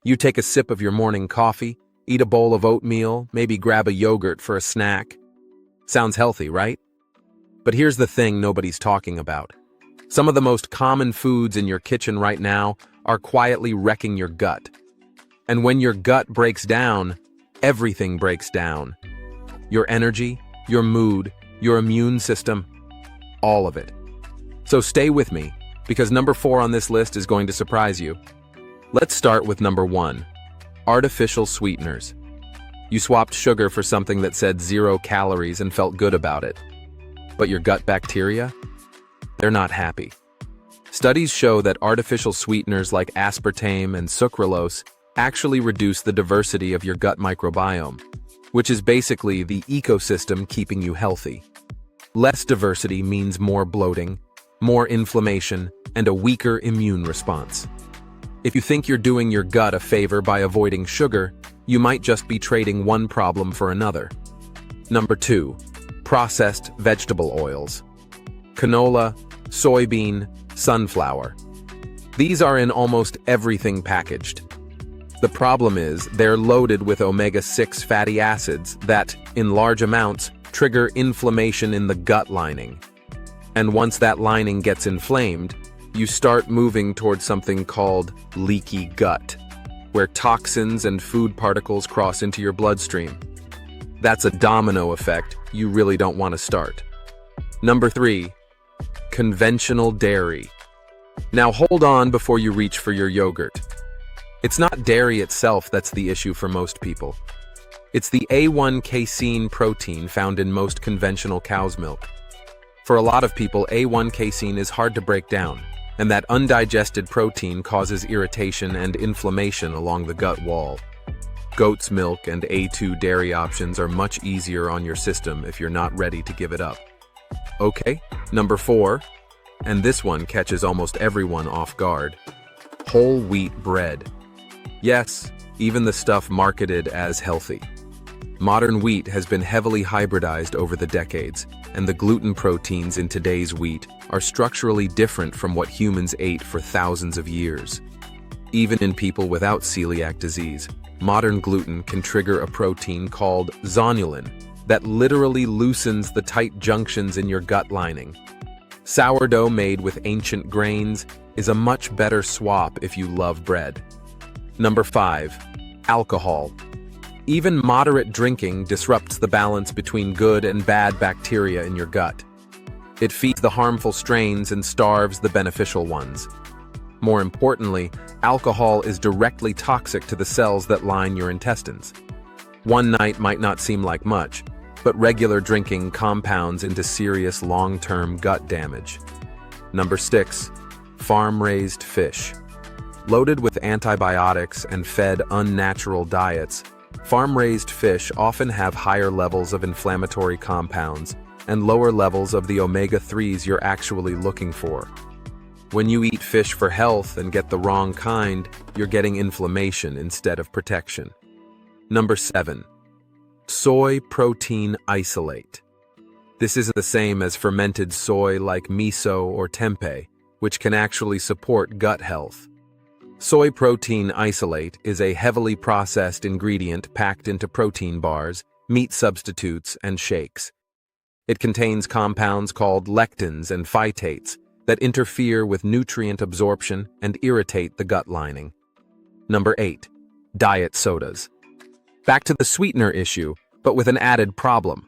You take a sip of your morning coffee, eat a bowl of oatmeal, maybe grab a yogurt for a snack. Sounds healthy, right? But here's the thing nobody's talking about. Some of the most common foods in your kitchen right now are quietly wrecking your gut. And when your gut breaks down, everything breaks down. Your energy, your mood, your immune system, all of it. So stay with me, because number 4 on this list is going to surprise you. Let's start with number 1, artificial sweeteners. You swapped sugar for something that said 0 calories and felt good about it. But your gut bacteria? They're not happy. Studies show that artificial sweeteners like aspartame and sucralose actually reduce the diversity of your gut microbiome, which is basically the ecosystem keeping you healthy. Less diversity means more bloating, more inflammation, and a weaker immune response. If you think you're doing your gut a favor by avoiding sugar, you might just be trading one problem for another. Number 2, processed vegetable oils. Canola, soybean, sunflower. These are in almost everything packaged. The problem is they're loaded with omega-6 fatty acids that, in large amounts, trigger inflammation in the gut lining. And once that lining gets inflamed, you start moving towards something called leaky gut, where toxins and food particles cross into your bloodstream. That's a domino effect you really don't want to start. Number 3, conventional dairy. Now hold on before you reach for your yogurt. It's not dairy itself that's the issue for most people. It's the A1 casein protein found in most conventional cow's milk. For a lot of people, A1 casein is hard to break down, and that undigested protein causes irritation and inflammation along the gut wall. Goat's milk and A2 dairy options are much easier on your system if you're not ready to give it up. Okay, number 4, and this one catches almost everyone off guard. Whole wheat bread. Yes, even the stuff marketed as healthy. Modern wheat has been heavily hybridized over the decades, and the gluten proteins in today's wheat are structurally different from what humans ate for thousands of years. Even in people without celiac disease, modern gluten can trigger a protein called zonulin that literally loosens the tight junctions in your gut lining. Sourdough made with ancient grains is a much better swap if you love bread. Number 5, alcohol. Even moderate drinking disrupts the balance between good and bad bacteria in your gut. It feeds the harmful strains and starves the beneficial ones. More importantly, alcohol is directly toxic to the cells that line your intestines. One night might not seem like much, but regular drinking compounds into serious long-term gut damage. Number 6, farm-raised fish. Loaded with antibiotics and fed unnatural diets, farm-raised fish often have higher levels of inflammatory compounds and lower levels of the omega-3s you're actually looking for. When you eat fish for health and get the wrong kind, you're getting inflammation instead of protection. Number 7, soy protein isolate. This isn't the same as fermented soy like miso or tempeh, which can actually support gut health. Soy protein isolate is a heavily processed ingredient packed into protein bars, meat substitutes, and shakes. It contains compounds called lectins and phytates that interfere with nutrient absorption and irritate the gut lining. Number 8, diet sodas. Back to the sweetener issue, but with an added problem.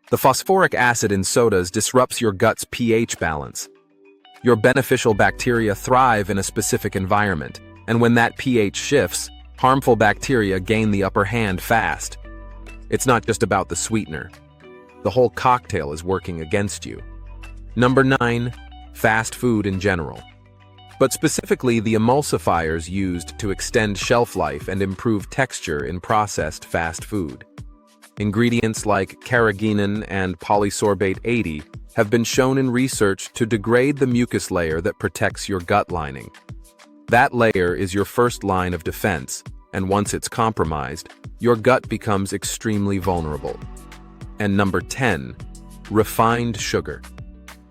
The phosphoric acid in sodas disrupts your gut's pH balance. Your beneficial bacteria thrive in a specific environment, and when that pH shifts, harmful bacteria gain the upper hand fast. It's not just about the sweetener. The whole cocktail is working against you. Number 9, fast food in general. But specifically the emulsifiers used to extend shelf life and improve texture in processed fast food. Ingredients like carrageenan and polysorbate 80 have been shown in research to degrade the mucus layer that protects your gut lining. That layer is your first line of defense, and once it's compromised, your gut becomes extremely vulnerable. And number 10, refined sugar.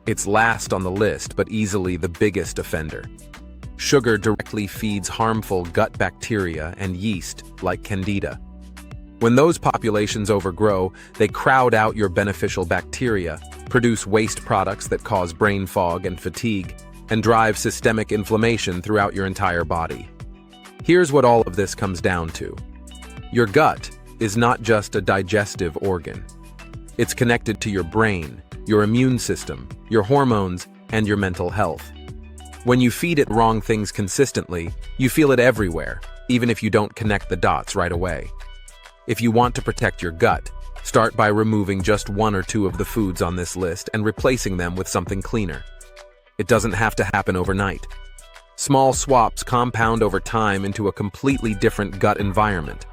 It's last on the list, but easily the biggest offender. Sugar directly feeds harmful gut bacteria and yeast, like Candida. When those populations overgrow, they crowd out your beneficial bacteria, produce waste products that cause brain fog and fatigue, and drive systemic inflammation throughout your entire body. Here's what all of this comes down to. Your gut is not just a digestive organ. It's connected to your brain, your immune system, your hormones, and your mental health. When you feed it wrong things consistently, you feel it everywhere, even if you don't connect the dots right away. If you want to protect your gut, start by removing just 1 or 2 of the foods on this list and replacing them with something cleaner. It doesn't have to happen overnight. Small swaps compound over time into a completely different gut environment.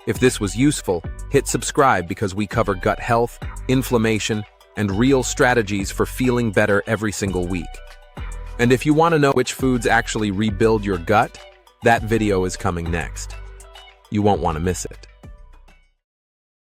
If this was useful, hit subscribe because we cover gut health, inflammation, and real strategies for feeling better every single week. And if you want to know which foods actually rebuild your gut, that video is coming next. You won't want to miss it.